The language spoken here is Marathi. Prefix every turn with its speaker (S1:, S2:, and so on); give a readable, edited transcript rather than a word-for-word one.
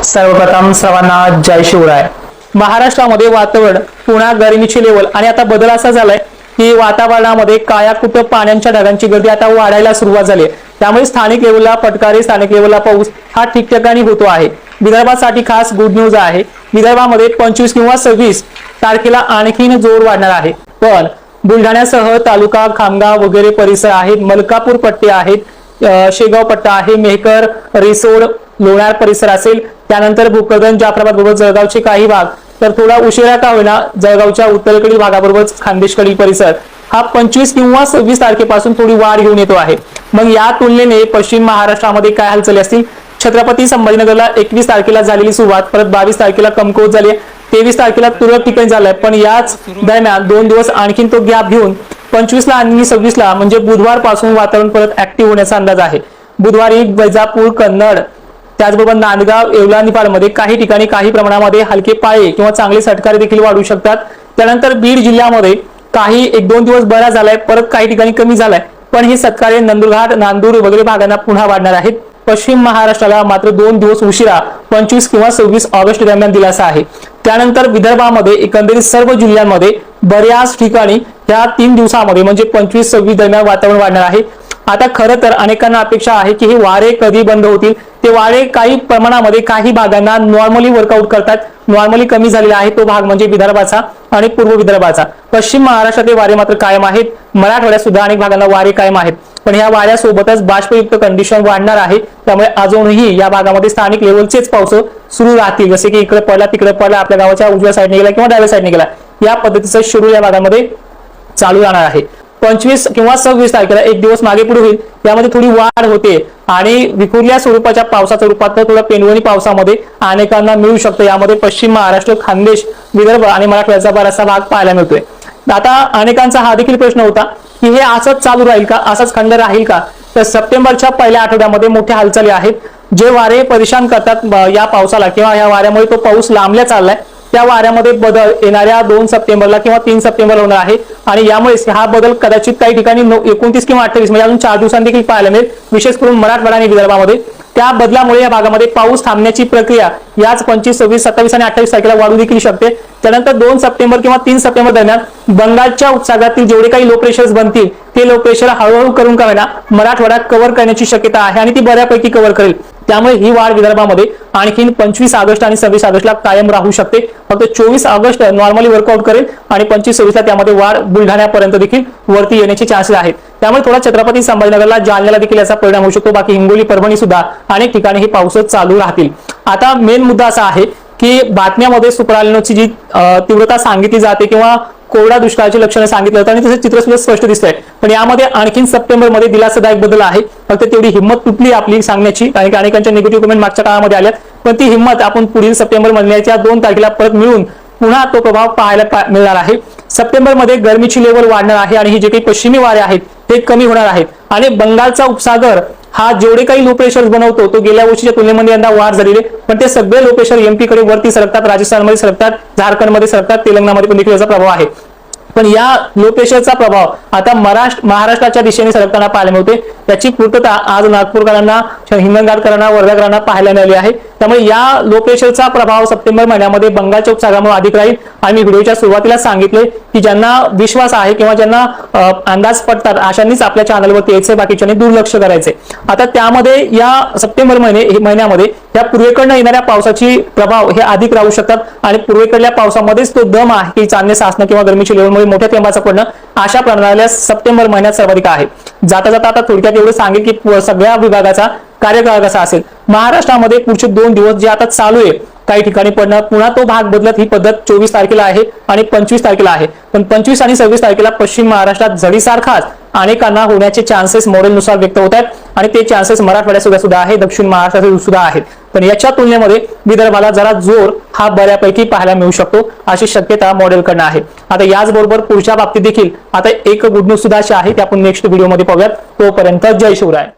S1: सर्वप्रथम सर्वांना जय शिवराय। महाराष्ट्रामध्ये वातावरण पुन्हा गरमीची लेवल आणि आता बदल असा झालाय की वातावरणामध्ये काया कुटुंब पाण्याच्या ढगांची गर्दी आता वाढायला सुरुवात झाली आहे। त्यामुळे स्थानिक लेवलला पटकारी, स्थानिक लेवलला पाऊस हा ठिकठिकाणी होतो आहे। विदर्भासाठी खास गुड न्यूज आहे। विदर्भामध्ये 25 किंवा 26 तारखेला आणखीन जोर वाढणार आहे। पण बुलढाण्यासह तालुका खामगाव वगैरे परिसर आहेत, मलकापूर पट्टे आहेत, शेगाव पट्टा आहे, मेहकर, रिसोड, लोणार परिसर असेल, त्यानंतर भोकरदन, जाफराबाद बरोबर जळगावचे काही भाग, तर थोडा उशिरा का होईना जळगावच्या उत्तरेकडील भागाबरोबर खानदेशकडील परिसर हा 25 किंवा 26 तारखेपासून थोडी वाढ घेऊन येतो आहे। मग या तुलनेने पश्चिम महाराष्ट्रामध्ये काय हालचाली असतील? छत्रपती संभाजीनगरला 21 तारखेला झालेली सुरुवात परत 22 तारखेला कमकुवत झाली, 23 तारखेला तुरळक ठिकाणी झालाय। पण याच दरम्यान 2 दिवस आणखीन तो गॅप घेऊन 25 ला आणि 26 ला म्हणजे बुधवार पासून वातावरण परत ऍक्टिव्ह होण्याचा अंदाज आहे। बुधवारी वैजापूर, कन्नड, त्याचबरोबर नांदगाव, येवला, निफाडमध्ये काही ठिकाणी काही प्रमाणामध्ये हलके पाळे किंवा चांगले सटकारे देखील वाढू शकतात। त्यानंतर बीड जिल्ह्यामध्ये काही 1-2 दिवस बरा झालाय, परत काही ठिकाणी कमी झालाय, पण हे सटकारे नंदुरघाट, नांदूर वगैरे भागांना पुन्हा वाढणार आहेत। पश्चिम महाराष्ट्राला मात्र 2 दिवस उशिरा 25 किंवा 26 ऑगस्ट दरम्यान दिलासा आहे। त्यानंतर विदर्भामध्ये एकंदरीत सर्व जिल्ह्यांमध्ये बऱ्याच ठिकाणी या 3 दिवसामध्ये म्हणजे 25-26 दरम्यान वातावरण वाढणार आहे। आता खरं तर अनेकांना अपेक्षा आहे की हे वारे कधी बंद होतील। ते वारे काही प्रमाणामध्ये काही भागांना नॉर्मली वर्कआउट करतात। नॉर्मली कमी झालेला आहे तो भाग म्हणजे विदर्भाचा आणि पूर्व विदर्भाचा। पश्चिम महाराष्ट्रातील वारे मात्र कायम आहेत। मराठवाड्यात सुद्धा अनेक भागांना वारे कायम आहेत, पण या वाऱ्यासोबतच बाष्पयुक्त कंडिशन वाढणार आहे। त्यामुळे अजूनही या भागामध्ये स्थानिक लेवलचेच पाऊस सुरू राहतील, जसे की इकडे पडला तिकडे पडला, आपल्या गावाच्या उजव्या साईडने गेला किंवा डाव्या साईडने गेला, या पद्धतीचं शेड्यूल या भागामध्ये चालू राहणार आहे। 25 किंवा 26 तारखेला 1 दिवस मागे पुढे होईल, यामध्ये थोडी वाढ होते आणि विखुरल्या स्वरूपाच्या पावसाच्या रूपात थोडं पेनवणी पावसामध्ये अनेकांना मिळू शकतं। यामध्ये पश्चिम महाराष्ट्र, खानदेश, विदर्भ आणि मराठवाड्याचा बराचसा भाग पाहायला मिळतोय। आता अनेकांचा हा देखील प्रश्न होता की हे असंच चालू राहील का, असंच खंड राहील का? तर सप्टेंबरच्या पहिल्या आठवड्यामध्ये मोठ्या हालचाली आहेत। जे वारे परेशान करतात या पावसाला किंवा या वाऱ्यामुळे तो पाऊस लांबल्या चाललाय, त्या वाऱ्यामध्ये बदल येणाऱ्या 2 सप्टेंबरला किंवा 3 सप्टेंबरला होणार आहे आणि यामुळे हा बदल कदाचित काही ठिकाणी 29 किंवा 28 म्हणजे अजून 4 दिवसांनी देखील पाहायला मिळेल, विशेष करून मराठवाडा आणि विदर्भामध्ये। त्या बदलामुळे या भागामध्ये पाऊस थांबण्याची प्रक्रिया याच 25, 26, 27 आणि 28 तारखेला वाढू देखील शकते। त्यानंतर 2 सप्टेंबर किंवा 3 सप्टेंबर दरम्यान बंगालच्या उपसागरातील जेवढे काही लो प्रेशर्स बनतील ते लो प्रेशर हळूहळू करून का होईना मराठवाड्यात कव्हर करण्याची शक्यता आहे आणि ती बऱ्यापैकी कव्हर करेल। त्यामुळे ही वाढ विदर्भामध्ये आणखीन 25 ऑगस्ट आणि 26 ऑगस्टला कायम राहू शकते। फक्त 24 ऑगस्ट नॉर्मली वर्कआउट करेल आणि 25-26 ला त्यामध्ये वाढ बुलढाण्यापर्यंत देखील वरती येण्याचे चान्सेस आहेत। त्यामुळे थोडा छत्रपती संभाजीनगरला, जालन्याला देखील याचा परिणाम होऊ शकतो। बाकी हिंगोली, परभणी सुद्धा अनेक ठिकाणी हे पाऊस चालू राहतील। आता मेन मुद्दा असा आहे की बातम्यामध्ये सुपर एल्निनोची जी तीव्रता सांगितली जाते किंवा कोरडा दुष्काळाची लक्षणे सांगितलं जातं आणि तसे चित्र सुद्धा स्पष्ट दिसतंय, पण यामध्ये आणखीन सप्टेंबरमध्ये दिलासादायक बदल आहे। फक्त तेवढी हिंमत तुटली आपली सांगण्याची, कारण की अनेकांच्या निगेटिव्ह कमेंट मागच्या काळामध्ये आल्यात, पण ती हिंमत आपण पुढील सप्टेंबर महिन्याच्या 2 तारखेला परत मिळून पुन्हा तो प्रभाव पाहायला मिळणार आहे। सप्टेंबरमध्ये गरमीची लेवल वाढणार आहे आणि ही जे काही पश्चिमी वारे आहेत ते कमी होणार आहेत आणि बंगालचा उपसागर हा जेवढे काही लो प्रेशर बनवतो तो गेल्या वर्षीच्या तुलनेमध्ये यंदा वाढ झालेली, पण ते सगळे लो प्रेशर एमपी कडे वरती सरकतात, राजस्थानमध्ये सरकतात, झारखंडमध्ये सरकतात, तेलंगणामध्ये पण देखील याचा प्रभाव आहे। पण या लो प्रेशरचा प्रभाव आता महाराष्ट्राच्या दिशेने सरकताना पाहायला मिळते। त्याची पूर्तता आज नागपूरकरांना, हिंगणघाटकरांना, वर्धाकरांना पाहायला मिळाली आहे। त्यामुळे या लो प्रेशरचा प्रभाव सप्टेंबर महिन्यामध्ये बंगालच्या उपसागरामुळे अधिक राहील आणि मी व्हिडिओच्या सुरुवातीला सांगितले की ज्यांना विश्वास आहे किंवा ज्यांना अंदाज पडतात अशांनीच आपल्या चॅनलवरती यायचे, बाकीच्यांनी दुर्लक्ष करायचे। आता त्यामध्ये या सप्टेंबर महिन्यामध्ये या पूर्वेकडनं येणाऱ्या पावसाची प्रभाव हे अधिक राहू शकतात आणि पूर्वेकडल्या पावसामध्येच तो दम आहे की चांदणे साचणं किंवा गरमीची लेवलमध्ये मोठ्या थेंबाचं पडणं, अशा प्रणाल्या सप्टेंबर महिन्यात सर्वाधिक आहे। जाता जाता आता थोडक्यात एवढं सांगेल की सगळ्या विभागाचा कार्यकाळ कसा असेल। महाराष्ट्रामध्ये पुढचे 2 दिवस जे आता चालू आहे काही ठिकाणी पडणं, पुन्हा तो भाग बदलत ही पद्धत 24 तारखेला आहे आणि 25 तारखेला आहे, पण 25 आणि 26 तारखेला पश्चिम महाराष्ट्रात झडीसारखाच अनेकांना होण्याचे चान्सेस मॉडेलनुसार व्यक्त होत आहेत आणि ते चान्सेस मराठवाड्यात सुद्धा आहे, दक्षिण महाराष्ट्रात सुद्धा आहेत। पण याच्या तुलनेमध्ये विदर्भाला जरा जोर हा बऱ्यापैकी पाहायला मिळू शकतो अशी शक्यता मॉडेलकडनं आहे। आता याचबरोबर पुढच्या बाबतीत देखील आता एक गुड न्यूज सुद्धा अशी आहे, ते आपण नेक्स्ट व्हिडिओमध्ये पाहूयात। तोपर्यंत जय शिवराय।